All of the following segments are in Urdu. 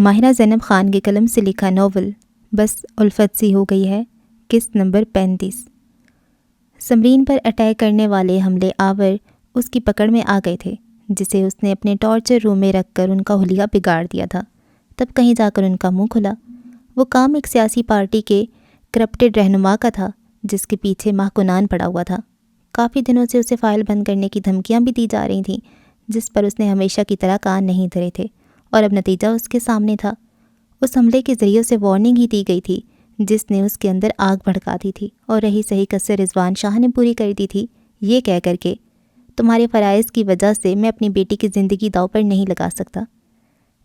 ماہرہ زینب خان کے قلم سے لکھا ناول بس الفت سی ہو گئی ہے، قسط نمبر 35۔ سمرین پر اٹیک کرنے والے حملے آور اس کی پکڑ میں آ گئے تھے، جسے اس نے اپنے ٹارچر روم میں رکھ کر ان کا حلیہ بگاڑ دیا تھا۔ تب کہیں جا کر ان کا منہ کھلا۔ وہ کام ایک سیاسی پارٹی کے کرپٹڈ رہنما کا تھا، جس کے پیچھے ماہ کنان پڑا ہوا تھا۔ کافی دنوں سے اسے فائل بند کرنے کی دھمکیاں بھی دی جا رہی تھیں، جس پر اس نے ہمیشہ کی طرح کان نہیں دھرے تھے، اور اب نتیجہ اس کے سامنے تھا۔ اس حملے کے ذریعے اسے وارننگ ہی دی گئی تھی، جس نے اس کے اندر آگ بھڑکا دی تھی، اور رہی صحیح کسر رضوان شاہ نے پوری کر دی تھی، یہ کہہ کر کے تمہارے فرائض کی وجہ سے میں اپنی بیٹی کی زندگی داؤ پر نہیں لگا سکتا۔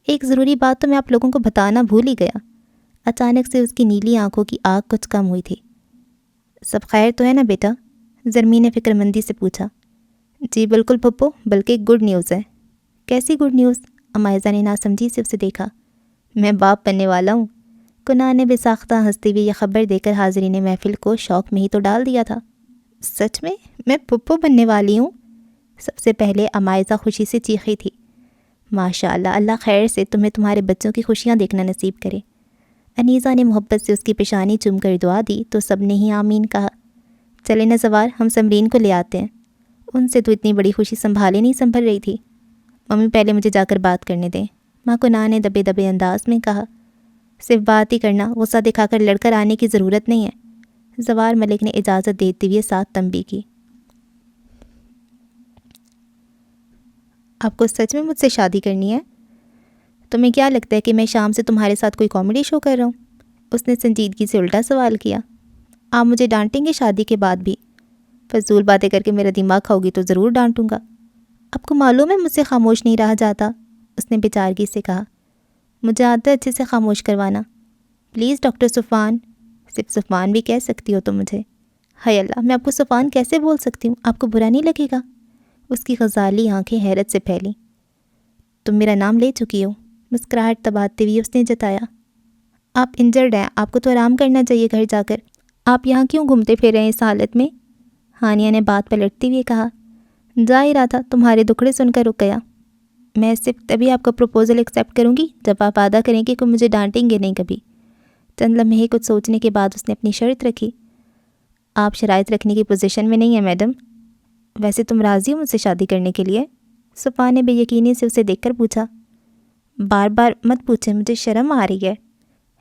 ایک ضروری بات تو میں آپ لوگوں کو بتانا بھول ہی گیا۔ اچانک سے اس کی نیلی آنکھوں کی آگ کچھ کم ہوئی تھی۔ سب خیر تو ہے نا بیٹا؟ زرمی نے فکر مندی سے پوچھا۔ جی بالکل پھپھو، بلکہ گڈ نیوز ہے۔ کیسی گڈ نیوز؟ امائزہ نے ناسمجھی سے اسے دیکھا۔ میں باپ بننے والا ہوں۔ کنان نے بے ساختہ ہنستے ہوئے یہ خبر دے کر حاضرین محفل کو شوق میں ہی تو ڈال دیا تھا۔ سچ میں پھپھو بننے والی ہوں؟ سب سے پہلے امائزہ خوشی سے چیخی تھی۔ ماشاء اللہ، اللہ خیر سے تمہیں تمہارے بچوں کی خوشیاں دیکھنا نصیب کرے۔ انیسہ نے محبت سے اس کی پیشانی چوم کر دعا دی تو سب نے ہی آمین کہا۔ چلے نا زوار، ہم سمرین کو لے آتے ہیں۔ ان سے تو اتنی بڑی خوشی سنبھالے نہیں سنبھل رہی تھی۔ ممی پہلے مجھے جا کر بات کرنے دیں، ماں کنان نے دبے دبے انداز میں کہا۔ صرف بات ہی کرنا، غصہ دکھا کر لڑ کر آنے کی ضرورت نہیں ہے۔ زوار ملک نے اجازت دیتے ہوئے ساتھ تنبیہ کی۔ آپ کو سچ میں مجھ سے شادی کرنی ہے؟ تمہیں کیا لگتا ہے کہ میں شام سے تمہارے ساتھ کوئی کامیڈی شو کر رہا ہوں؟ اس نے سنجیدگی سے الٹا سوال کیا۔ آپ مجھے ڈانٹیں گے شادی کے بعد بھی؟ فضول باتیں کر کے میرا دماغ کھاؤ گی تو ضرور ڈانٹوں گا۔ آپ کو معلوم ہے مجھ سے خاموش نہیں رہا جاتا، اس نے بیچارگی سے کہا۔ مجھے آتا ہے اچھے سے خاموش کروانا۔ پلیز ڈاکٹر صفوان، صرف صفوان بھی کہہ سکتی ہو تو مجھے۔ ہائے اللہ، میں آپ کو صفوان کیسے بول سکتی ہوں؟ آپ کو برا نہیں لگے گا؟ اس کی غزالی آنکھیں حیرت سے پھیلیں۔ تم میرا نام لے چکی ہو، مسکراہٹ دباتے ہوئے اس نے جتایا۔ آپ انجرڈ ہیں، آپ کو تو آرام کرنا چاہیے گھر جا کر۔ آپ یہاں کیوں گھومتے پھر رہے ہیں اس حالت میں؟ ہانیہ نے بات پلٹتے ہوئے کہا۔ جا ہی رہا تھا، تمہارے دکھڑے سن کر رک گیا۔ میں صرف تبھی آپ کا پروپوزل ایکسیپٹ کروں گی جب آپ وعدہ کریں کہ کوئی مجھے ڈانٹیں گے نہیں کبھی۔ چند لمحے کچھ سوچنے کے بعد اس نے اپنی شرط رکھی۔ آپ شرائط رکھنے کی پوزیشن میں نہیں ہیں میڈم۔ ویسے تم راضی ہو مجھ سے شادی کرنے کے لیے؟ صفوان نے بے یقینی سے اسے دیکھ کر پوچھا۔ بار بار مت پوچھیں، مجھے شرم آ رہی ہے۔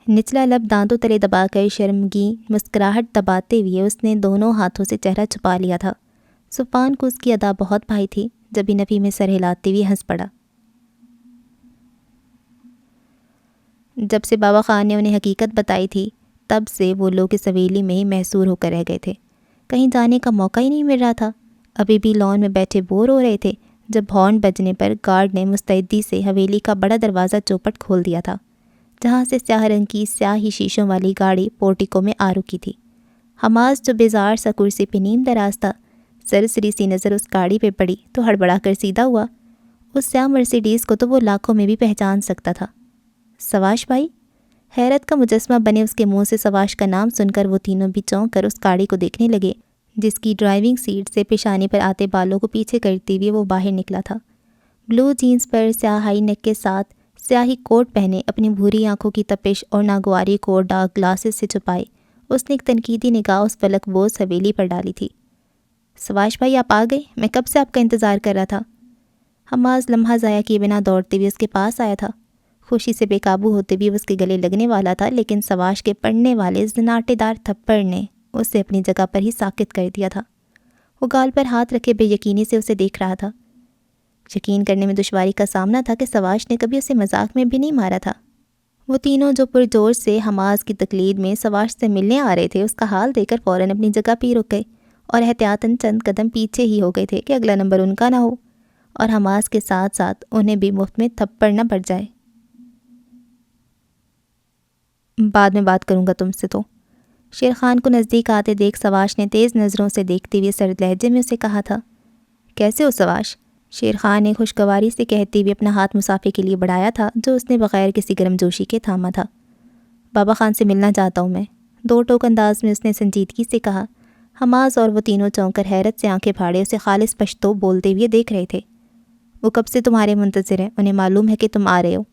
نچلا لب دانتوں تلے دبا کر شرمگین مسکراہٹ دباتے ہوئے اس نے دونوں ہاتھوں سے چہرہ چھپا لیا تھا۔ صفوان کو اس کی ادا بہت بھائی تھی، جب ہی نفی میں سر ہلاتے ہوئے ہنس پڑا۔ جب سے بابا خان نے انہیں حقیقت بتائی تھی، تب سے وہ لوگ اس حویلی میں ہی محصور ہو کر رہ گئے تھے۔ کہیں جانے کا موقع ہی نہیں مل رہا تھا۔ ابھی بھی لان میں بیٹھے بور ہو رہے تھے جب ہارن بجنے پر گارڈ نے مستعدی سے حویلی کا بڑا دروازہ چوپٹ کھول دیا تھا، جہاں سے سیاہ رنگ کی سیاہی شیشوں والی گاڑی پورٹیکو میں آ رکی تھی۔ حماس جو بیزار سا کرسی پہ نیم دراز تھا، سرسری سی نظر اس گاڑی پہ پڑی تو ہڑبڑا کر سیدھا ہوا۔ اس سیاہ مرسیڈیز کو تو وہ لاکھوں میں بھی پہچان سکتا تھا۔ سواش بھائی؟ حیرت کا مجسمہ بنے اس کے منہ سے سواش کا نام سن کر وہ تینوں بھی چونک کر اس گاڑی کو دیکھنے لگے، جس کی ڈرائیونگ سیٹ سے پیشانی پر آتے بالوں کو پیچھے کرتے ہوئے وہ باہر نکلا تھا۔ بلو جینز پر سیاہ ہائی نیک کے ساتھ سیاہی کوٹ پہنے، اپنی بھوری آنکھوں کی تپش اور ناگواری کو ڈارک گلاسز سے چھپائے، اس نے ایک تنقیدی نگاہ اس فلک بوز حویلی پر ڈالی تھی۔ سواش بھائی آپ آ گئے، میں کب سے آپ کا انتظار کر رہا تھا۔ حماس لمحہ ضائع کیے بنا دوڑتے ہوئے اس کے پاس آیا تھا۔ خوشی سے بے قابو ہوتے بھی اس کے گلے لگنے والا تھا، لیکن سواش کے پڑنے والے زناٹے دار تھپڑ نے اسے اپنی جگہ پر ہی ساکت کر دیا تھا۔ وہ گال پر ہاتھ رکھے بے یقینی سے اسے دیکھ رہا تھا۔ یقین کرنے میں دشواری کا سامنا تھا کہ سواش نے کبھی اسے مذاق میں بھی نہیں مارا تھا۔ وہ تینوں جو پرجوش سے حماس کی تقلید میں سواش سے ملنے آ رہے تھے، اس کا حال دیکھ کر فوراً اپنی جگہ پہ رک گئے اور احتیاطاً چند قدم پیچھے ہی ہو گئے تھے کہ اگلا نمبر ان کا نہ ہو اور حماس کے ساتھ ساتھ انہیں بھی مفت میں تھپڑ نہ پڑ جائے۔ بعد میں بات کروں گا تم سے تو، شیر خان کو نزدیک آتے دیکھ سواش نے تیز نظروں سے دیکھتے ہوئے سرد لہجے میں اسے کہا تھا۔ کیسے ہو سواش؟ شیر خان نے خوشگواری سے کہتے ہوئے اپنا ہاتھ مسافے کے لیے بڑھایا تھا، جو اس نے بغیر کسی گرم جوشی کے تھاما تھا۔ بابا خان سے ملنا چاہتا ہوں میں، دو ٹوک انداز میں اس نے سنجیدگی سے کہا۔ حماس اور وہ تینوں چونک کر حیرت سے آنکھیں پھاڑے اسے خالص پشتو بولتے ہوئے دیکھ رہے تھے۔ وہ کب سے تمہارے منتظر ہیں، انہیں معلوم ہے کہ تم آ رہے ہو۔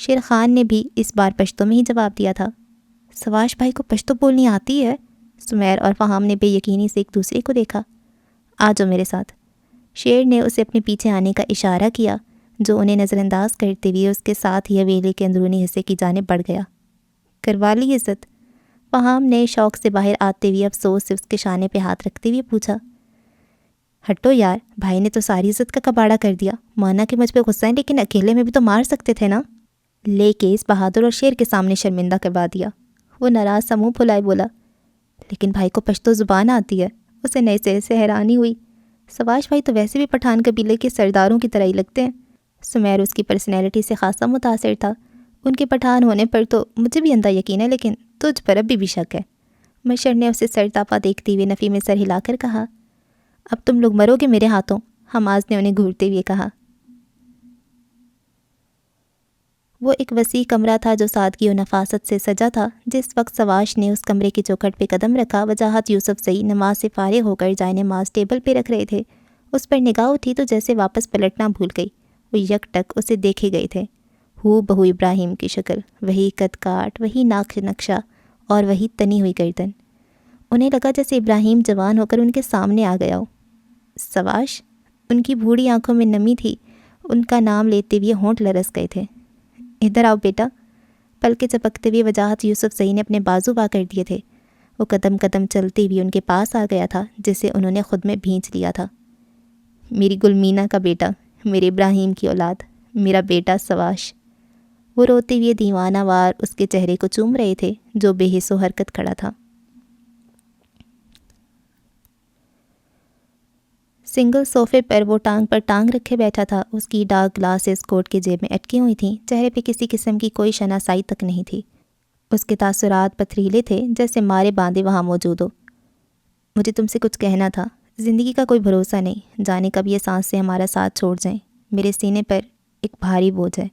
شیر خان نے بھی اس بار پشتو میں ہی جواب دیا تھا۔ سواش بھائی کو پشتو بولنی آتی ہے؟ سمیر اور فہام نے بے یقینی سے ایک دوسرے کو دیکھا۔ آ جاؤ میرے ساتھ۔ شیر نے اسے اپنے پیچھے آنے کا اشارہ کیا، جو انہیں نظر انداز کرتے ہوئے اس کے ساتھ ہی حویلی کے اندرونی حصے کی جانب بڑھ گیا۔ کروا لی عزت؟ فہام نے شوق سے باہر آتے ہوئے افسوس سے اس کے شانے پہ ہاتھ رکھتے ہوئے پوچھا۔ ہٹو یار، بھائی نے تو ساری عزت کا کباڑا کر دیا۔ مانا کہ مجھ پہ غصہ ہے، لیکن اکیلے میں بھی تو مار سکتے تھے نا۔ لے کے اس بہادر اور شیر کے سامنے شرمندہ کروا دیا۔ وہ ناراض سا منہ پھلائے بولا، لیکن بھائی کو پشتو زبان آتی ہے۔ اسے نئے سرے سے حیرانی ہوئی۔ سواش بھائی تو ویسے بھی پٹھان قبیلے کے سرداروں کی طرح ہی لگتے ہیں۔ سمیر اس کی پرسنالٹی سے خاصا متاثر تھا۔ ان کے پٹھان ہونے پر تو مجھے بھی اندھا یقین ہے، لیکن تجھ پر ابھی بھی شک ہے۔ مشر نے اسے سر تاپا دیکھتی ہوئے نفی میں سر ہلا کر کہا، اب تم لوگ مرو گے میرے ہاتھوں۔ حماس نے انہیں گھورتے ہوئے کہا۔ وہ ایک وسیع کمرہ تھا جو سادگی و نفاست سے سجا تھا۔ جس وقت سواش نے اس کمرے کی چوکھٹ پہ قدم رکھا، وجاہت یوسف زئی نماز سے فارغ ہو کر جائے نماز ٹیبل پہ رکھ رہے تھے۔ اس پر نگاہ اٹھی تو جیسے واپس پلٹنا بھول گئی۔ وہ یک ٹک اسے دیکھے گئے تھے۔ ہو بہو ابراہیم کی شکل، وہی قد کاٹ، وہی ناک نقشہ اور وہی تنی ہوئی گردن۔ انہیں لگا جیسے ابراہیم جوان ہو کر ان کے سامنے آ گیا ہو۔ سواش؟ ان کی بھوڑی آنکھوں میں نمی تھی۔ ان کا نام لیتے ہوئے ہونٹ لرز گئے تھے۔ ادھر آؤ بیٹا۔ پلکیں چپکتے ہوئے وجاہت یوسف زئی نے اپنے بازو با کر دیے تھے۔ وہ قدم قدم چلتے ہوئے ان کے پاس آ گیا تھا، جسے انہوں نے خود میں بھینچ لیا تھا۔ میری گلمینا کا بیٹا، میرے ابراہیم کی اولاد، میرا بیٹا سواش۔ وہ روتے ہوئے دیوانہ وار اس کے چہرے کو چوم رہے تھے، جو بے حس و حرکت کھڑا تھا۔ سنگل صوفے پر وہ ٹانگ پر ٹانگ رکھے بیٹھا تھا۔ اس کی ڈارک گلاسز کوٹ کی جیب میں اٹکی ہوئی تھیں۔ چہرے پہ کسی قسم کی کوئی شناسائی تک نہیں تھی۔ اس کے تاثرات پتھریلے تھے، جیسے مارے باندھے وہاں موجود ہو۔ مجھے تم سے کچھ کہنا تھا۔ زندگی کا کوئی بھروسہ نہیں، جانے کب یہ سانس سے ہمارا ساتھ چھوڑ جائیں۔ میرے سینے پر ایک بھاری بوجھ ہے،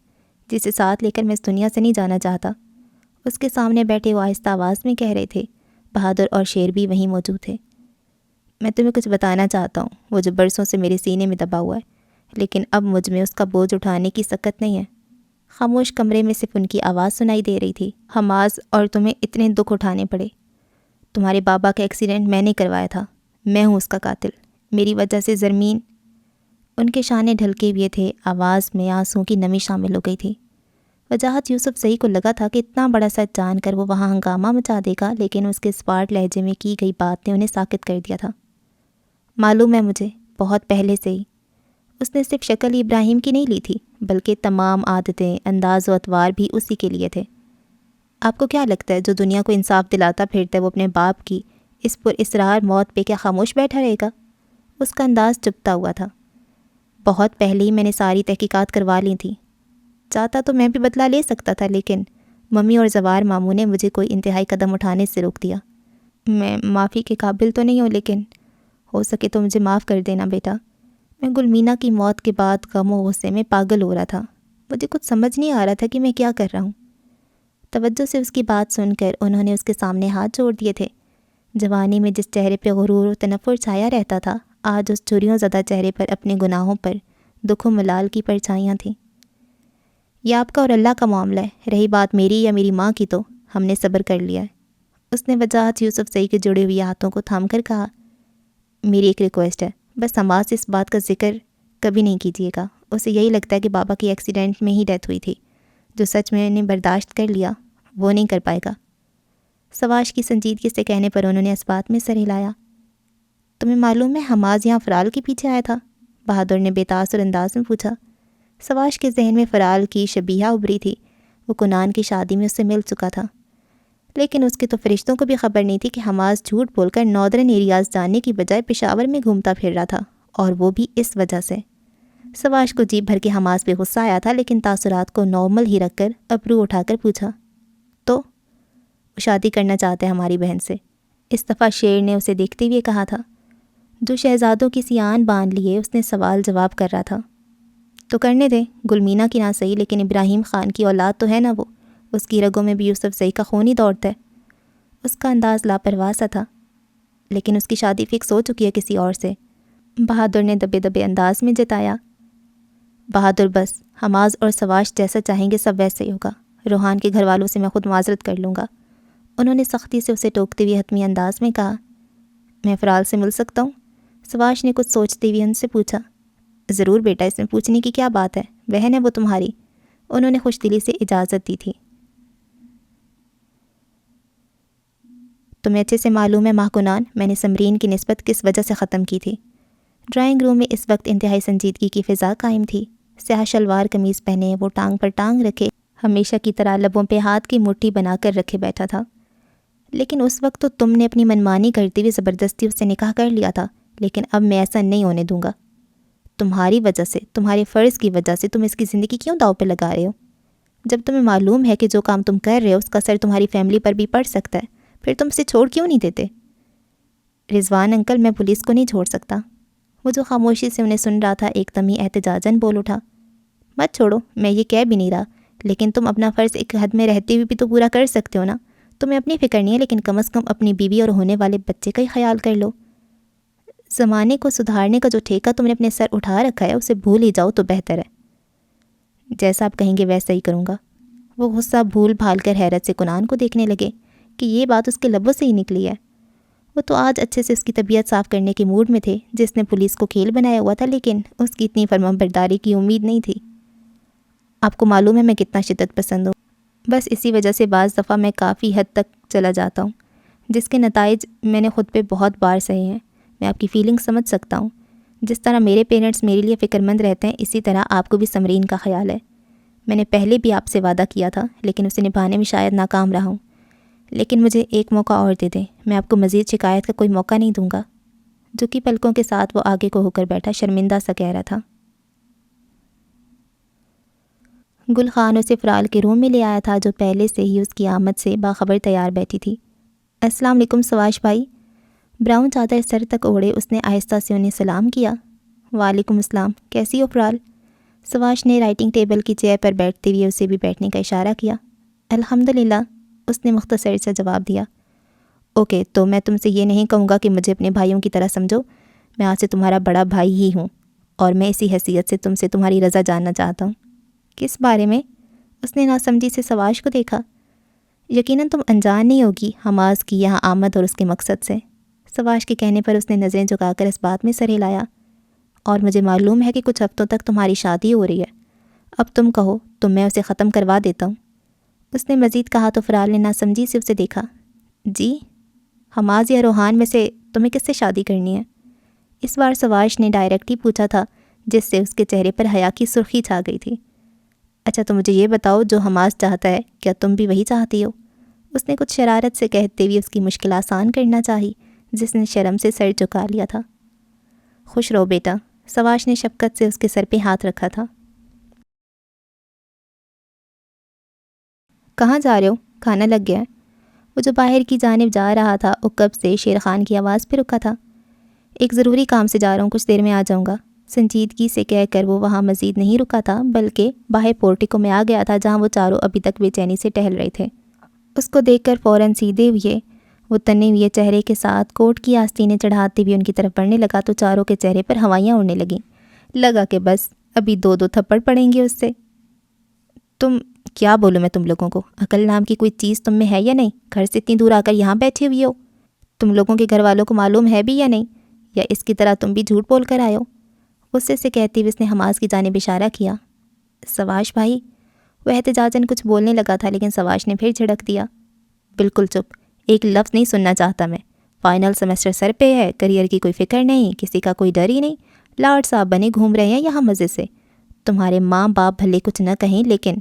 جسے ساتھ لے کر میں اس دنیا سے نہیں جانا چاہتا۔ اس کے سامنے بیٹھے وہ آہستہ آواز میں کہہ رہے تھے۔ بہادر اور شیر بھی وہیں موجود تھے۔ میں تمہیں کچھ بتانا چاہتا ہوں، وہ جو برسوں سے میرے سینے میں دبا ہوا ہے، لیکن اب مجھ میں اس کا بوجھ اٹھانے کی سکت نہیں ہے۔ خاموش کمرے میں صرف ان کی آواز سنائی دے رہی تھی۔ حماس، اور تمہیں اتنے دکھ اٹھانے پڑے۔ تمہارے بابا کا ایکسیڈنٹ میں نے کروایا تھا، میں ہوں اس کا قاتل۔ میری وجہ سے زرمین۔ ان کے شانے ڈھلکے ہوئے تھے، آواز میں آنسوں کی نمی شامل ہو گئی تھی۔ وجاہت یوسف زئی کو لگا تھا کہ اتنا بڑا سچ جان کر وہ وہاں ہنگامہ مچا دے گا، لیکن اس کے اسپاٹ لہجے میں کی گئی بات نے انہیں ساکت کر دیا تھا۔ معلوم ہے مجھے، بہت پہلے سے ہی۔ اس نے صرف شکل ابراہیم کی نہیں لی تھی، بلکہ تمام عادتیں، انداز و اطوار بھی اسی کے لیے تھے۔ آپ کو کیا لگتا ہے جو دنیا کو انصاف دلاتا پھرتا ہے، وہ اپنے باپ کی اس پر اسرار موت پہ کیا خاموش بیٹھا رہے گا؟ اس کا انداز چپتا ہوا تھا۔ بہت پہلے ہی میں نے ساری تحقیقات کروا لی تھیں۔ چاہتا تو میں بھی بدلہ لے سکتا تھا، لیکن ممی اور زوار ماموں نے مجھے کوئی انتہائی قدم اٹھانے سے روک دیا۔ میں معافی کے قابل تو نہیں ہوں، لیکن ہو سکے تو مجھے معاف کر دینا بیٹا۔ میں گلمینا کی موت کے بعد غم و غصے میں پاگل ہو رہا تھا۔ مجھے کچھ سمجھ نہیں آ رہا تھا کہ میں کیا کر رہا ہوں۔ توجہ سے اس کی بات سن کر انہوں نے اس کے سامنے ہاتھ جوڑ دیے تھے۔ جوانی میں جس چہرے پہ غرور و تنفر چھایا رہتا تھا، آج اس چوریوں زدہ چہرے پر اپنے گناہوں پر دکھ و ملال کی پرچھائیاں تھیں۔ یہ آپ کا اور اللہ کا معاملہ ہے، رہی بات میری یا میری ماں کی تو ہم نے صبر کر لیا ہے۔ اس نے وجاہت یوسف زئی کے جڑے ہوئے ہاتھوں کو تھام کر کہا، میری ایک ریکویسٹ ہے، بس حماس اس بات کا ذکر کبھی نہیں کیجیے گا۔ اسے یہی لگتا ہے کہ بابا کی ایکسیڈنٹ میں ہی ڈیتھ ہوئی تھی۔ جو سچ میں نے برداشت کر لیا وہ نہیں کر پائے گا۔ سواش کی سنجیدگی سے کہنے پر انہوں نے اس بات میں سر ہلایا۔ تمہیں معلوم ہے حماس یہاں فرال کے پیچھے آیا تھا؟ بہادر نے بے تاثر انداز میں پوچھا۔ سواش کے ذہن میں فرال کی شبیہ ابھری تھی۔ وہ کنان کی شادی میں اس سے مل چکا تھا، لیکن اس کے تو فرشتوں کو بھی خبر نہیں تھی کہ حماس جھوٹ بول کر ناردرن ایریاز جانے کی بجائے پشاور میں گھومتا پھر رہا تھا، اور وہ بھی اس وجہ سے۔ سواش کو جیب بھر کے حماس پہ غصہ آیا تھا، لیکن تاثرات کو نارمل ہی رکھ کر ابرو اٹھا کر پوچھا، تو وہ شادی کرنا چاہتے ہیں ہماری بہن سے؟ اس دفعہ شیر نے اسے دیکھتے ہوئے کہا تھا، جو شہزادوں کی سیان باندھ لیے۔ اس نے سوال جواب کر رہا تھا۔ تو کرنے دیں، گلمینا کی نہ صحیح، لیکن ابراہیم خان کی اولاد تو ہے نا وہ۔ اس کی رگوں میں بھی یوسف زئی کا خون ہی دوڑتا ہے۔ اس کا انداز لاپرواہ سا تھا۔ لیکن اس کی شادی فکس ہو چکی ہے کسی اور سے، بہادر نے دبے دبے انداز میں جتایا۔ بہادر بس، حماس اور سواش جیسا چاہیں گے سب ویسے ہی ہوگا۔ روحان کے گھر والوں سے میں خود معذرت کر لوں گا، انہوں نے سختی سے اسے ٹوکتے ہوئے حتمی انداز میں کہا۔ میں فرال سے مل سکتا ہوں؟ سواش نے کچھ سوچتے ہوئے ان سے پوچھا۔ ضرور بیٹا، اس میں پوچھنے کی کیا بات ہے، بہن ہے وہ تمہاری، انہوں نے خوش دلی سے اجازت دی تھی۔ تمہیں اچھے سے معلوم ہے ماہ کنان میں نے سمرین کی نسبت کس وجہ سے ختم کی تھی۔ ڈرائنگ روم میں اس وقت انتہائی سنجیدگی کی فضا قائم تھی۔ سیاہ شلوار قمیض پہنے، وہ ٹانگ پر ٹانگ رکھے، ہمیشہ کی طرح لبوں پہ ہاتھ کی مٹھی بنا کر رکھے بیٹھا تھا۔ لیکن اس وقت تو تم نے اپنی منمانی کرتے ہوئے زبردستی اس سے نکاح کر لیا تھا، لیکن اب میں ایسا نہیں ہونے دوں گا۔ تمہاری وجہ سے، تمہارے فرض کی وجہ سے تم اس کی زندگی کیوں داؤ پہ لگا رہے ہو؟ جب تمہیں معلوم ہے کہ جو کام تم کر رہے ہو اس کا اثر تمہاری فیملی پر بھی پڑ سکتا ہے، پھر تم اسے چھوڑ کیوں نہیں دیتے؟ رضوان انکل، میں پولیس کو نہیں چھوڑ سکتا۔ وہ جو خاموشی سے انہیں سن رہا تھا ایک دم ہی احتجاجاً بول اٹھا۔ مت چھوڑو، میں یہ کہہ بھی نہیں رہا، لیکن تم اپنا فرض ایک حد میں رہتے ہوئے بھی تو پورا کر سکتے ہو نا۔ تمہیں اپنی فکر نہیں ہے، لیکن کم از کم اپنی بیوی اور ہونے والے بچے کا ہی خیال کر لو۔ زمانے کو سدھارنے کا جو ٹھیکہ تم نے اپنے سر اٹھا رکھا ہے اسے بھول ہی جاؤ تو بہتر ہے۔ جیسا آپ کہیں گے ویسا ہی کروں گا۔ وہ غصہ بھول بھال کر حیرت سے کنان کو دیکھنے لگے کہ یہ بات اس کے لبوں سے ہی نکلی ہے۔ وہ تو آج اچھے سے اس کی طبیعت صاف کرنے کے موڈ میں تھے، جس نے پولیس کو کھیل بنایا ہوا تھا، لیکن اس کی اتنی فرمانبرداری کی امید نہیں تھی۔ آپ کو معلوم ہے میں کتنا شدت پسند ہوں، بس اسی وجہ سے بعض دفعہ میں کافی حد تک چلا جاتا ہوں، جس کے نتائج میں نے خود پہ بہت بار سہے ہیں۔ میں آپ کی فیلنگ سمجھ سکتا ہوں۔ جس طرح میرے پیرنٹس میرے لیے فکر مند رہتے ہیں، اسی طرح آپ کو بھی سمرین کا خیال ہے۔ میں نے پہلے بھی آپ سے وعدہ کیا تھا، لیکن اسے نبھانے میں شاید ناکام رہا ہوں۔ لیکن مجھے ایک موقع اور دے دیں، میں آپ کو مزید شکایت کا کوئی موقع نہیں دوں گا۔ جھکی پلکوں کے ساتھ وہ آگے کو ہو کر بیٹھا شرمندہ سا کہہ رہا تھا۔ گل خان اسے فرال کے روم میں لے آیا تھا، جو پہلے سے ہی اس کی آمد سے باخبر تیار بیٹھی تھی۔ السلام علیکم سواش بھائی۔ براؤن چادر سر تک اوڑھے اس نے آہستہ سے انہیں سلام کیا۔ وعلیکم السلام، کیسی ہو فرال؟ سواش نے رائٹنگ ٹیبل کی چیئر پر بیٹھتے ہوئے اسے بھی بیٹھنے کا اشارہ کیا۔ الحمدللہ، اس نے مختصر سا جواب دیا۔ اوکے، تو میں تم سے یہ نہیں کہوں گا کہ مجھے اپنے بھائیوں کی طرح سمجھو، میں آج سے تمہارا بڑا بھائی ہی ہوں، اور میں اسی حیثیت سے تم سے تمہاری رضا جاننا چاہتا ہوں۔ کس بارے میں؟ اس نے ناسمجھی سے سواش کو دیکھا۔ یقیناً تم انجان نہیں ہوگی حماس کی یہاں آمد اور اس کے مقصد سے۔ سواش کے کہنے پر اس نے نظریں جھکا کر اس بات میں سر ہلایا۔ اور مجھے معلوم ہے کہ کچھ ہفتوں تک تمہاری شادی ہو رہی ہے، اب تم کہو تو میں اسے ختم کروا دیتا ہوں۔ اس نے مزید کہا تو فرال نے ناسمجھی سے اسے دیکھا۔ جی، حماس یا روحان میں سے تمہیں کس سے شادی کرنی ہے؟ اس بار سواش نے ڈائریکٹ ہی پوچھا تھا، جس سے اس کے چہرے پر حیا کی سرخی چھا گئی تھی۔ اچھا تو مجھے یہ بتاؤ، جو حماس چاہتا ہے کیا تم بھی وہی چاہتی ہو؟ اس نے کچھ شرارت سے کہتے ہوئے اس کی مشکل آسان کرنا چاہی، جس نے شرم سے سر جھکا لیا تھا۔ خوش رہو بیٹا، سواش نے شفقت سے اس کے سر پہ ہاتھ رکھا تھا۔ کہاں جا رہے ہو؟ کھانا لگ گیا ہے؟ وہ جو باہر کی جانب جا رہا تھا، عقب سے شیر خان کی آواز پہ رکا تھا۔ ایک ضروری کام سے جا رہا ہوں، کچھ دیر میں آ جاؤں گا، سنجیدگی سے کہہ کر وہ وہاں مزید نہیں رکا تھا، بلکہ باہر پورٹیکو میں آ گیا تھا، جہاں وہ چاروں ابھی تک بے چینی سے ٹہل رہے تھے۔ اس کو دیکھ کر فوراً سیدھے ہوئے وہ تنے ہوئے چہرے کے ساتھ کوٹ کی آستینیں چڑھاتے ہوئے ان کی طرف بڑھنے لگا تو چاروں کے چہرے پر ہوائیاں اڑنے لگیں۔ لگا کہ بس ابھی دو دو تھپڑ پڑیں گے اس سے۔ تم کیا بولوں میں تم لوگوں کو، عقل نام کی کوئی چیز تم میں ہے یا نہیں؟ گھر سے اتنی دور آ کر یہاں بیٹھے ہوئی ہو، تم لوگوں کے گھر والوں کو معلوم ہے بھی یا نہیں، یا اس کی طرح تم بھی جھوٹ بول کر آئے ہو؟ غصے سے کہتے ہوئے اس نے حماس کی جانب اشارہ کیا۔ سواش بھائی، وہ احتجاجاً کچھ بولنے لگا تھا، لیکن سواش نے پھر جھڑک دیا۔ بالکل چپ، ایک لفظ نہیں سننا چاہتا میں۔ فائنل سیمسٹر سر پہ ہے، کریئر کی کوئی فکر نہیں، کسی کا کوئی ڈر ہی نہیں، لاڈ صاحب بنے گھوم رہے ہیں یہاں مزے سے۔ تمہارے ماں باپ بھلے کچھ نہ کہیں، لیکن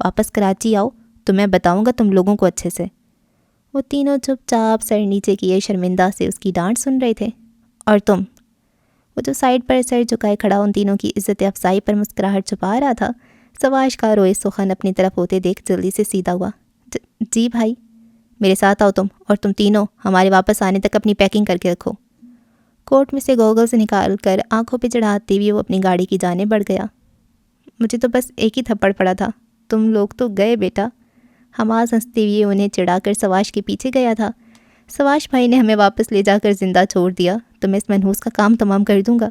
واپس کراچی آؤ تو میں بتاؤں گا تم لوگوں کو اچھے سے۔ وہ تینوں چپ چاپ سر نیچے کیے شرمندہ سے اس کی ڈانٹ سن رہے تھے۔ اور تم، وہ جو سائڈ پر سر جھکائے کھڑا ان تینوں کی عزت افزائی پر مسکراہٹ چھپا رہا تھا، سواش کا روئے سخن اپنی طرف ہوتے دیکھ جلدی سے سیدھا ہوا۔ جی بھائی، میرے ساتھ آؤ تم، اور تم تینوں ہمارے واپس آنے تک اپنی پیکنگ کر کے رکھو۔ کوٹ میں سے گوگلز نکال کر آنکھوں پہ چڑھاتے ہوئے وہ اپنی گاڑی کی جانب بڑھ گیا۔ مجھے تو بس ایک ہی تھپڑ پڑا تھا، تم لوگ تو گئے بیٹا۔ حماس ہنستے ہوئے انہیں چڑھا کر سواش کے پیچھے گیا تھا۔ سواش بھائی نے ہمیں واپس لے جا کر زندہ چھوڑ دیا تو میں اس منحوس کا کام تمام کر دوں گا۔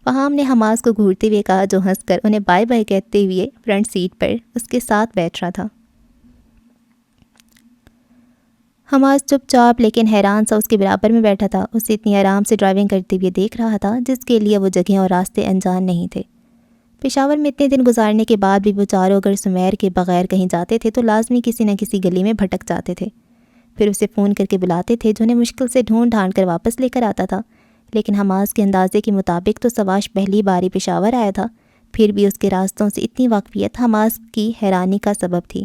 وہاں ہم نے حماس کو گھورتے ہوئے کہا، جو ہنس کر انہیں بائے بائے کہتے ہوئے فرنٹ سیٹ پر اس کے ساتھ بیٹھ رہا تھا۔ حماس چپ چاپ لیکن حیران سا اس کے برابر میں بیٹھا تھا۔ اسے اتنی آرام سے ڈرائیونگ کرتے ہوئے دیکھ رہا تھا جس کے لیے وہ جگہیں اور راستے انجان نہیں تھے۔ پشاور میں اتنے دن گزارنے کے بعد بھی وہ چاروں اگر سمیر کے بغیر کہیں جاتے تھے تو لازمی کسی نہ کسی گلی میں بھٹک جاتے تھے، پھر اسے فون کر کے بلاتے تھے جو انہیں مشکل سے ڈھونڈ ڈھانڈ کر واپس لے کر آتا تھا۔ لیکن حماس کے اندازے کے مطابق تو سواش پہلی باری پشاور آیا تھا، پھر بھی اس کے راستوں سے اتنی واقفیت حماس کی حیرانی کا سبب تھی۔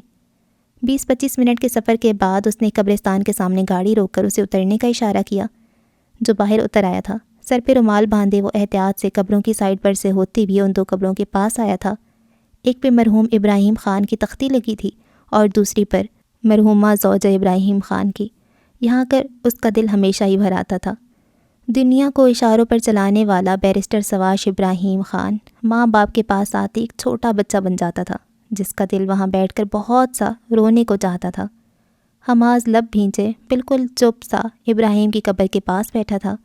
20-25 منٹ کے سفر کے بعد اس نے قبرستان کے سامنے گاڑی روک کر اسے اترنے کا اشارہ کیا، جو باہر اتر آیا تھا۔ سر پہ رومال باندھے وہ احتیاط سے قبروں کی سائڈ پر سے ہوتی ہوئی ان دو قبروں کے پاس آیا تھا۔ ایک پہ مرحوم ابراہیم خان کی تختی لگی تھی اور دوسری پر مرحومہ زوجہ ابراہیم خان کی۔ یہاں کر اس کا دل ہمیشہ ہی بھر آتا تھا۔ دنیا کو اشاروں پر چلانے والا بیرسٹر سواش ابراہیم خان ماں باپ کے پاس آتے ایک چھوٹا بچہ بن جاتا تھا، جس کا دل وہاں بیٹھ کر بہت سا رونے کو چاہتا تھا۔ حماس لب بھینچے بالکل چپ سا ابراہیم کی قبر کے پاس بیٹھا تھا،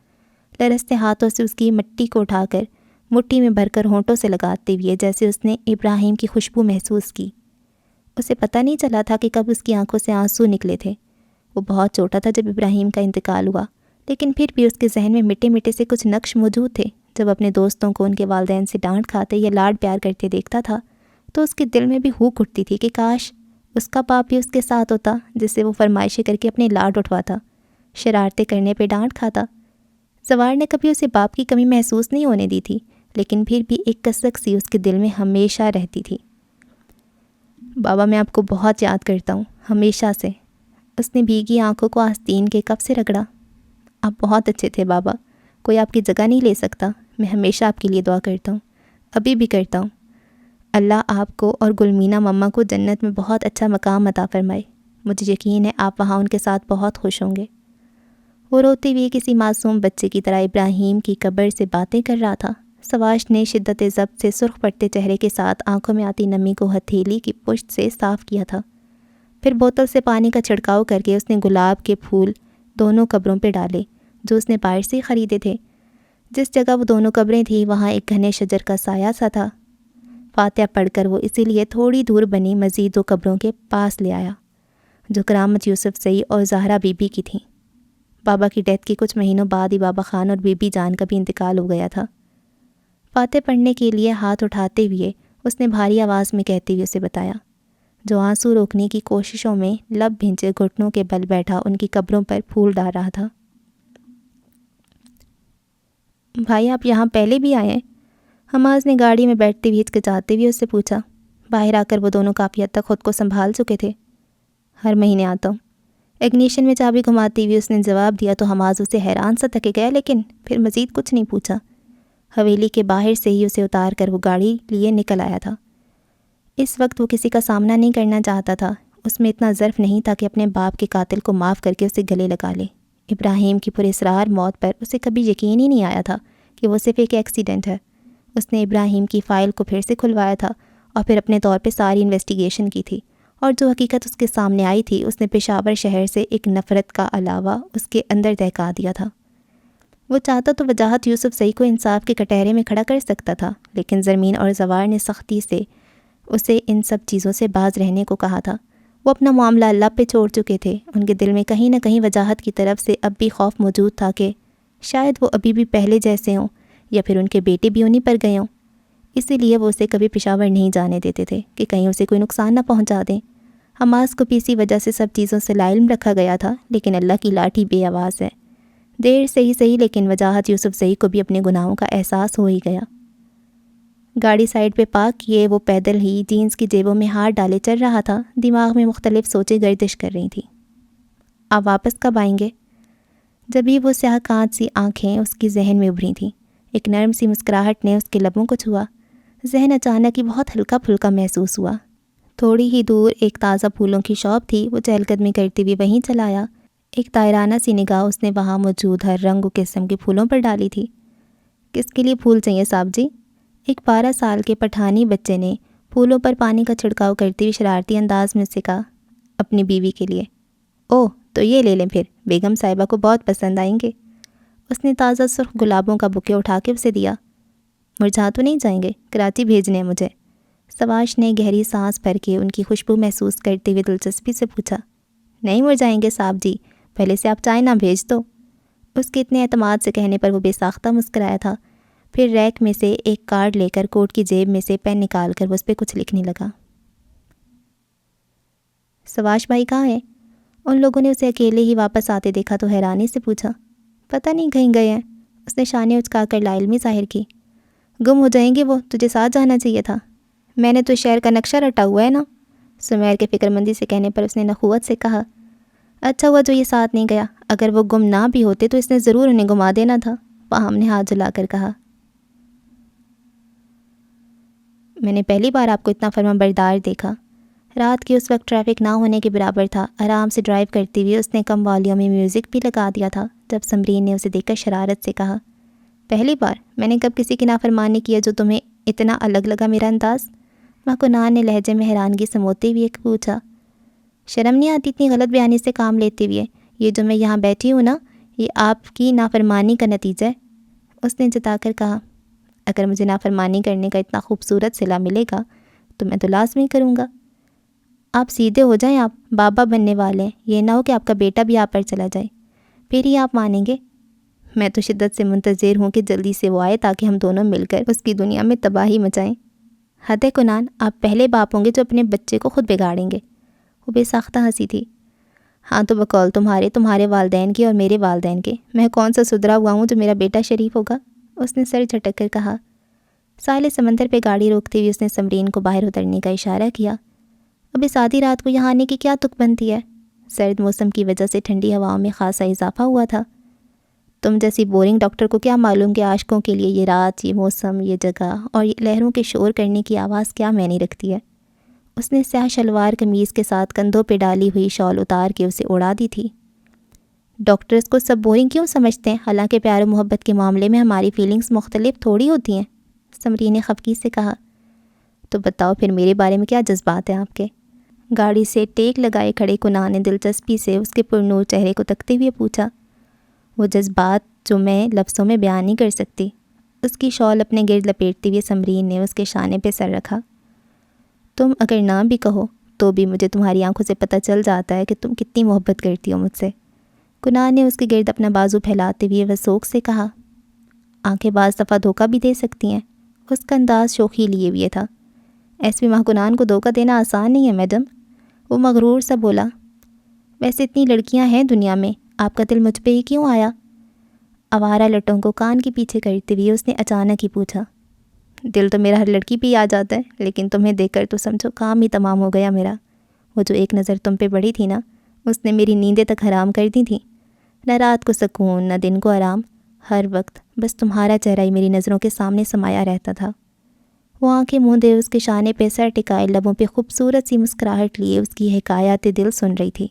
لرزتے ہاتھوں سے اس کی مٹی کو اٹھا کر مٹھی میں بھر کر ہونٹوں سے لگاتے ہوئے جیسے اس نے ابراہیم کی خوشبو محسوس کی۔ اسے پتہ نہیں چلا تھا کہ کب اس کی آنکھوں سے آنسو نکلے تھے۔ وہ بہت چھوٹا تھا جب ابراہیم کا انتقال ہوا، لیکن پھر بھی اس کے ذہن میں مٹے مٹے سے کچھ نقش موجود تھے۔ جب اپنے دوستوں کو ان کے والدین سے ڈانٹ کھاتے یا لاڈ پیار کرتے دیکھتا تھا تو اس کے دل میں بھی ہوک اٹھتی تھی کہ کاش اس کا باپ بھی اس کے ساتھ ہوتا، جس سے وہ فرمائشیں کر کے اپنے لاڈ اٹھواتا، شرارتیں کرنے پہ ڈانٹ کھاتا۔ زوار نے کبھی اسے باپ کی کمی محسوس نہیں ہونے دی تھی، لیکن پھر بھی ایک کسک سی اس کے دل میں ہمیشہ رہتی تھی۔ بابا میں آپ کو بہت یاد کرتا ہوں، ہمیشہ سے۔ اس نے بھیگی آنکھوں کو آستین کے کف سے رگڑا۔ آپ بہت اچھے تھے بابا، کوئی آپ کی جگہ نہیں لے سکتا۔ میں ہمیشہ آپ کے لیے دعا کرتا ہوں، ابھی بھی کرتا ہوں۔ اللہ آپ کو اور گلمینہ مما کو جنت میں بہت اچھا مقام عطا فرمائے۔ مجھے یقین ہے آپ وہاں ان کے ساتھ بہت خوش ہوں گے۔ وہ روتے ہوئے کسی معصوم بچے کی طرح ابراہیم کی قبر سے باتیں کر رہا تھا۔ سواش نے شدت ضبط سے سرخ پڑتے چہرے کے ساتھ آنکھوں میں آتی نمی کو ہتھیلی کی پشت سے صاف کیا تھا، پھر بوتل سے پانی کا چھڑکاؤ کر کے اس نے گلاب کے پھول دونوں قبروں پہ ڈالے جو اس نے باہر سے خریدے تھے۔ جس جگہ وہ دونوں قبریں تھیں وہاں ایک گھنے شجر کا سایہ سا تھا۔ فاتحہ پڑھ کر وہ اسی لیے تھوڑی دور بنی مزید دو قبروں کے پاس لے آیا جو کرامت یوسف زئی اور زہرا بی بی کی تھیں۔ بابا کی ڈیتھ کے کچھ مہینوں بعد ہی بابا خان اور بی بی جان کا بھی انتقال ہو گیا تھا۔ فاتح پڑھنے کے لیے ہاتھ اٹھاتے ہوئے اس نے بھاری آواز میں کہتے ہوئے اسے بتایا، جو آنسو روکنے کی کوششوں میں لب بھینچے گھٹنوں کے بل بیٹھا ان کی قبروں پر پھول ڈال رہا تھا۔ بھائی آپ یہاں پہلے بھی آئے ہیں؟ حماس نے گاڑی میں بیٹھتے ہوئے ہچکچاتے ہوئے اس سے پوچھا۔ باہر آ کر وہ دونوں کافی حد تک خود کو سنبھال چکے تھے۔ ہر مہینے آتا ہوں، ایگنیشن میں چابی گھماتی ہوئی اس نے جواب دیا تو حماس اسے حیران سا تھکے گیا، لیکن پھر مزید کچھ نہیں پوچھا۔ حویلی کے باہر سے ہی اسے اتار کر وہ گاڑی لیے نکل آیا تھا۔ اس وقت وہ کسی کا سامنا نہیں کرنا چاہتا تھا، اس میں اتنا ظرف نہیں تھا کہ اپنے باپ کے قاتل کو معاف کر کے اسے گلے لگا لے۔ ابراہیم کی پراسرار موت پر اسے کبھی یقین ہی نہیں آیا تھا کہ وہ صرف ایک ایکسیڈنٹ ہے۔ اس نے ابراہیم کی فائل کو پھر سے کھلوایا تھا اور پھر اپنے طور پہ ساری انویسٹیگیشن کی تھی، اور جو حقیقت اس کے سامنے آئی تھی اس نے پشاور شہر سے ایک نفرت کا علاوہ اس کے اندر دہکا دیا تھا۔ وہ چاہتا تو وجاہت یوسف زئی کو انصاف کے کٹہرے میں کھڑا کر سکتا تھا، لیکن زرمین اور زوار نے سختی سے اسے ان سب چیزوں سے باز رہنے کو کہا تھا۔ وہ اپنا معاملہ اللہ پہ چھوڑ چکے تھے۔ ان کے دل میں کہیں نہ کہیں وجاہت کی طرف سے اب بھی خوف موجود تھا کہ شاید وہ ابھی بھی پہلے جیسے ہوں یا پھر ان کے بیٹے بھی انہیں پر گئے ہوں۔ اسی لیے وہ اسے کبھی پشاور نہیں جانے دیتے تھے کہ کہیں اسے کوئی نقصان نہ پہنچا دیں۔ حماس کو بھی اسی وجہ سے سب چیزوں سے لاعلم رکھا گیا تھا، لیکن اللہ کی لاٹھی بے آواز ہے۔ دیر سے ہی صحیح لیکن وجاہت یوسف زئی کو بھی اپنے گناہوں کا احساس ہو ہی گیا۔ گاڑی سائڈ پہ پارک کیے وہ پیدل ہی جینز کی جیبوں میں ہاتھ ڈالے چل رہا تھا۔ دماغ میں مختلف سوچیں گردش کر رہی تھیں۔ آپ واپس کب آئیں گے؟ جبھی وہ سیاہ کانچ سی آنکھیں اس کی ذہن میں ابھری تھیں۔ ایک نرم سی مسکراہٹ نے اس کے لبوں کو چھوا۔ ذہن اچانک ہی بہت ہلکا پھلکا محسوس ہوا۔ تھوڑی ہی دور ایک تازہ پھولوں کی شاپ تھی، وہ چہل قدمی کرتے ہوئے وہیں چلا آیا۔ ایک طائرانہ سی نگاہ اس نے وہاں موجود ہر رنگ و قسم کے پھولوں پر ڈالی تھی۔ کس کے لیے پھول چاہیے صاحب جی؟ ایک 12 سال کے پٹھانی بچے نے پھولوں پر پانی کا چھڑکاؤ کرتے ہوئے شرارتی انداز میں اس سے کہا۔ اپنی بیوی کے لیے۔ اوہ تو یہ لے لیں، پھر بیگم صاحبہ کو بہت پسند آئیں گے۔ اس نے تازہ سرخ گلابوں کا بکے اٹھا کے اسے دیا۔ مرجھا تو نہیں جائیں گے؟ کراچی بھیجنے ہیں مجھے۔ سواش نے گہری سانس بھر کے ان کی خوشبو محسوس کرتے ہوئے دلچسپی سے پوچھا۔ نہیں مرجھائیں گے صاحب جی، پہلے سے آپ چائے نہ بھیج دو۔ اس کے اتنے اعتماد سے کہنے پر وہ بے ساختہ مسکرایا تھا، پھر ریک میں سے ایک کارڈ لے کر کوٹ کی جیب میں سے پین نکال کر وہ اس پہ کچھ لکھنے لگا۔ سواش بھائی کہاں ہیں؟ ان لوگوں نے اسے اکیلے ہی واپس آتے دیکھا تو حیرانی سے پوچھا۔ پتہ نہیں کہیں گئے ہیں، اس نے شانے اچکا کر لا علمی ظاہر کی۔ گم ہو جائیں گے وہ، تجھے ساتھ جانا چاہیے تھا۔ میں نے تو شہر کا نقشہ رٹا ہوا ہے نا، سمیر کے فکر مندی سے کہنے پر اس نے نخوت سے کہا۔ اچھا ہوا جو یہ ساتھ نہیں گیا، اگر وہ گم نہ بھی ہوتے تو اس نے ضرور انہیں گما دینا تھا، فہم نے ہاتھ جلا کر کہا۔ میں نے پہلی بار آپ کو اتنا فرما بردار دیکھا۔ رات کی اس وقت ٹریفک نہ ہونے کے برابر تھا۔ آرام سے ڈرائیو کرتے ہوئے اس نے کم والیوم میں میوزک بھی لگا دیا تھا جب سمرین نے اسے دیکھ کر شرارت سے کہا۔ پہلی بار؟ میں نے کب کسی کی نافرمانی کی ہے جو تمہیں اتنا الگ لگا میرا انداز؟ محکنان نے لہجے میں حیرانگی سموتے ہوئے پوچھا۔ شرم نہیں آتی اتنی غلط بیانی سے کام لیتے ہوئے؟ یہ جو میں یہاں بیٹھی ہوں نا، یہ آپ کی نافرمانی کا نتیجہ ہے، اس نے جتا کر کہا۔ اگر مجھے نافرمانی کرنے کا اتنا خوبصورت صلہ ملے گا تو میں تو لازمی کروں گا۔ آپ سیدھے ہو جائیں، آپ بابا بننے والے ہیں، یہ نہ ہو کہ آپ کا بیٹا بھی آپ پر چلا جائے، پھر ہی آپ مانیں گے۔ میں تو شدت سے منتظر ہوں کہ جلدی سے وہ آئے تاکہ ہم دونوں مل کر اس کی دنیا میں تباہی مچائیں۔ حد ہے کنان، آپ پہلے باپ ہوں گے جو اپنے بچے کو خود بگاڑیں گے۔ وہ بے ساختہ ہنسی تھی۔ ہاں تو بقول تمہارے والدین کے اور میرے والدین کے، میں کون سا سدھرا ہوا ہوں جو میرا بیٹا شریف ہوگا؟ اس نے سر جھٹک کر کہا۔ ساحل سمندر پہ گاڑی روکتے ہوئے اس نے سمرین کو باہر اترنے کا اشارہ کیا۔ اب اس آدھی رات کو یہاں آنے کی کیا تک بنتی ہے؟ سرد موسم کی وجہ سے ٹھنڈی ہواؤں میں خاصا اضافہ ہوا تھا۔ تم جیسی بورنگ ڈاکٹر کو کیا معلوم کہ عاشقوں کے لیے یہ رات، یہ موسم، یہ جگہ اور یہ لہروں کے شور کرنے کی آواز کیا معنی رکھتی ہے۔ اس نے سیاہ شلوار قمیض کے ساتھ کندھوں پہ ڈالی ہوئی شال اتار کے اسے اڑا دی تھی۔ ڈاکٹرز کو سب بورنگ کیوں سمجھتے ہیں؟ حالانکہ پیار و محبت کے معاملے میں ہماری فیلنگز مختلف تھوڑی ہوتی ہیں، سمرین نے خفگی سے کہا۔ تو بتاؤ پھر میرے بارے میں کیا جذبات ہیں آپ کے؟ گاڑی سے ٹیک لگائے کھڑے کنان نے دلچسپی سے اس کے پرنور چہرے کو تکتے ہوئے پوچھا۔ وہ جذبات جو میں لفظوں میں بیان نہیں کر سکتی۔ اس کی شال اپنے گرد لپیٹتے ہوئے سمرین نے اس کے شانے پہ سر رکھا۔ تم اگر نہ بھی کہو تو بھی مجھے تمہاری آنکھوں سے پتہ چل جاتا ہے کہ تم کتنی محبت کرتی ہو مجھ سے، کنان نے اس کے گرد اپنا بازو پھیلاتے ہوئے وسوخ سے کہا۔ آنکھیں بعض دفعہ دھوکہ بھی دے سکتی ہیں، اس کا انداز شوخی لیے ہوئے تھا۔ ایس پی محکنان کو دھوکہ دینا آسان نہیں ہے میڈم، وہ مغرور سا بولا۔ ویسے اتنی لڑکیاں ہیں دنیا میں، آپ کا دل مجھ پہ ہی کیوں آیا؟ آوارہ لٹوں کو کان کے پیچھے کرتے ہوئے اس نے اچانک ہی پوچھا۔ دل تو میرا ہر لڑکی پہ ہی آ جاتا ہے، لیکن تمہیں دیکھ کر تو سمجھو کام ہی تمام ہو گیا میرا۔ وہ جو ایک نظر تم پہ پڑی تھی نا، اس نے میری نیندیں تک حرام کر دی تھیں، نہ رات کو سکون نہ دن کو آرام، ہر وقت بس تمہارا چہرہ ہی میری نظروں کے سامنے سمایا رہتا تھا۔ وہ آنکھیں موندے اس کے شانے پہ سر ٹکائے لبوں پہ خوبصورت سی مسکراہٹ لیے اس کی حکایات دل سن رہی تھی۔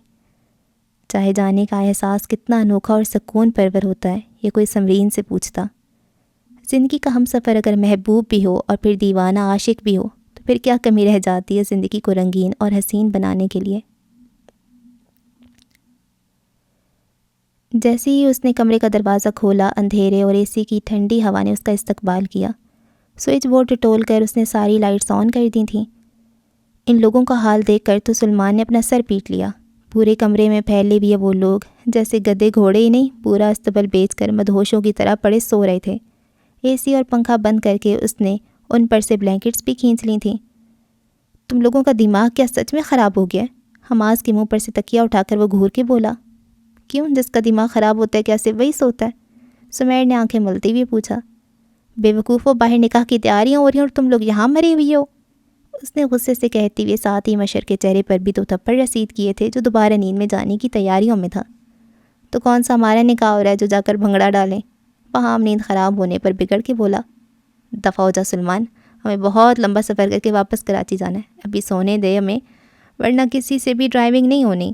چاہے جانے کا احساس کتنا انوکھا اور سکون پرور ہوتا ہے، یہ کوئی سمرین سے پوچھتا۔ زندگی کا ہم سفر اگر محبوب بھی ہو اور پھر دیوانہ عاشق بھی ہو تو پھر کیا کمی رہ جاتی ہے زندگی کو رنگین اور حسین بنانے کے لیے؟ جیسے ہی اس نے کمرے کا دروازہ کھولا، اندھیرے اور اے سی کی ٹھنڈی ہوا نے اس کا استقبال کیا۔ سوئچ بورڈ ٹٹول کر اس نے ساری لائٹس آن کر دی تھیں۔ ان لوگوں کا حال دیکھ کر تو سلمان نے اپنا سر پیٹ لیا۔ پورے کمرے میں پھیلے ہوئے وہ لوگ جیسے گدے گھوڑے ہی نہیں، پورا استبل بیچ کر مدہوشوں کی طرح پڑے سو رہے تھے۔ اے سی اور پنکھا بند کر کے اس نے ان پر سے بلینکٹس بھی کھینچ لی تھیں۔ تم لوگوں کا دماغ کیا سچ میں خراب ہو گیا ہے؟ حماس کے منہ پر سے تکیہ اٹھا کر وہ گھور کے بولا۔ کیوں، جس کا دماغ خراب ہوتا ہے کیا صرف وہی سوتا ہے؟ سمیر نے آنکھیں ملتے ہوئے پوچھا۔ بے وقوفوں، باہر نکاح کی تیاریاں ہو رہی ہیں اور تم لوگ یہاں مرے ہوئی ہو، اس نے غصے سے کہتے ہوئے ساتھ ہی مشر کے چہرے پر بھی 2 تھپڑ رسید کیے تھے جو دوبارہ نیند میں جانے کی تیاریوں میں تھا۔ تو کون سا ہمارا نکاح ہو رہا ہے جو جا کر بھنگڑا ڈالیں؟ فہام نیند خراب ہونے پر بگڑ کے بولا۔ دفع ہو جا سلمان، ہمیں بہت لمبا سفر کر کے واپس کراچی جانا ہے، ابھی سونے دے ہمیں، ورنہ کسی سے بھی ڈرائیونگ نہیں ہونی۔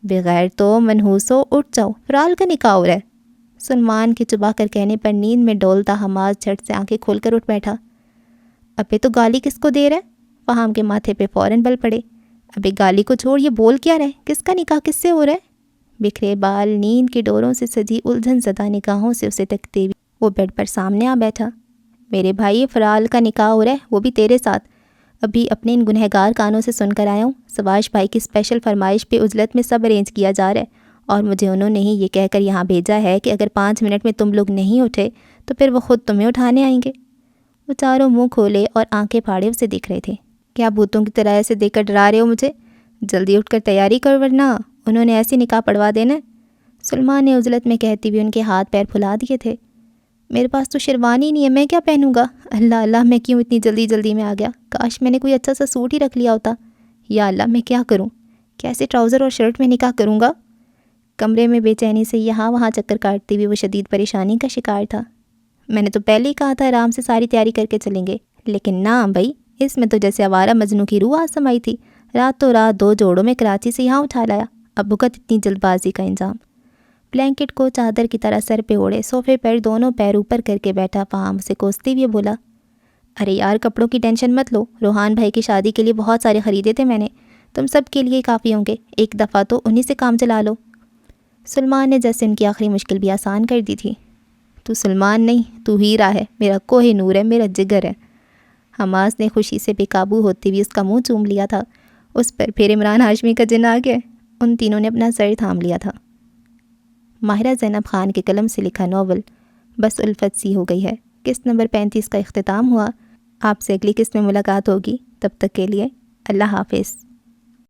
بغیر تو منحوسو، اٹھ جاؤ، فرال کا نکاح ہو رہا ہے۔ سلمان کے چبا کر کہنے پر نیند میں ڈولتا حماس جھٹ سے آنکھیں کھول کر اٹھ بیٹھا۔ ابے تو گالی کس کو دے رہا ہے؟ فہام کے ماتھے پہ فوراً بل پڑے۔ ابے گالی کو چھوڑ، یہ بول کیا رہے؟ کس کا نکاح کس سے ہو رہا ہے؟ بکھرے بال نیند کے ڈوروں سے سجی الجھن زدہ نگاہوں سے اسے تکتے ہوئے وہ بیڈ پر سامنے آ بیٹھا۔ میرے بھائی فرال کا نکاح ہو رہا ہے، وہ بھی تیرے ساتھ۔ ابھی اپنے ان گنہگار کانوں سے سن کر آیا ہوں، سواش بھائی کی اسپیشل فرمائش پہ عزلت میں سب ارینج کیا جا رہا ہے، اور مجھے انہوں نے ہی یہ کہہ کر یہاں بھیجا ہے کہ اگر 5 منٹ میں تم لوگ نہیں اٹھے تو پھر وہ خود تمہیں اٹھانے آئیں گے۔ وہ چاروں منہ کھولے اور آنکھیں پھاڑے اسے دیکھ رہے تھے۔ کیا بھوتوں کی طرح ایسے دیکھ کر ڈرا رہے ہو مجھے؟ جلدی اٹھ کر تیاری کر ورنہ انہوں نے ایسی نکاح پڑھوا دینا ہے۔ سلمان نے عزلت میں کہتے ہوئے ان کے ہاتھ پیر پھلا دیے تھے۔ میرے پاس تو شیروانی نہیں ہے، میں کیا پہنوں گا؟ اللہ اللہ، میں کیوں اتنی جلدی میں آ گیا؟ کاش میں نے کوئی اچھا سا سوٹ ہی رکھ لیا ہوتا۔ یا اللہ، میں کیا کروں؟ کیسے ٹراؤزر اور شرٹ میں نکاح کروں گا؟ کمرے میں بے چینی سے یہاں وہاں چکر کاٹتے ہوئے وہ شدید پریشانی کا شکار تھا۔ میں نے تو پہلے ہی کہا تھا آرام سے ساری تیاری کر کے چلیں گے، لیکن نہ بھائی، اس میں تو جیسے آوارہ مجنوں کی روح آسم آئی تھی۔ راتوں رات 2 جوڑوں میں کراچی سے یہاں اٹھا لایا، اب بھگت اتنی جلد بازی کا انجام۔ بلینکٹ کو چادر کی طرح سر پہ اوڑھے صوفے پر دونوں پیر اوپر کر کے بیٹھا پام اسے کوستے ہوئے بولا، ارے یار کپڑوں کی ٹینشن مت لو، روحان بھائی کی شادی کے لیے بہت سارے خریدے تھے میں نے، تم سب کے لیے کافی ہوں گے، ایک دفعہ تو انہی سے کام چلا لو۔ سلمان نے جیسے ان کی آخری مشکل بھی آسان کر دی تھی۔ تو سلمان نہیں، تو ہیرا ہے، میرا کوہ نور ہے، میرا جگر ہے۔ حماس نے خوشی سے بے قابو ہوتے ہوئے اس کا منہ چوم لیا تھا، اس پر پھر عمران ہاشمی کا جن آ گیا۔ ان تینوں نے اپنا سر تھام لیا تھا۔ ماہرہ زینب خان کے قلم سے لکھا ناول بس الفت سی ہو گئی ہے، قسط نمبر 35 کا اختتام ہوا۔ آپ سے اگلی قسط میں ملاقات ہوگی، تب تک کے لیے اللہ حافظ۔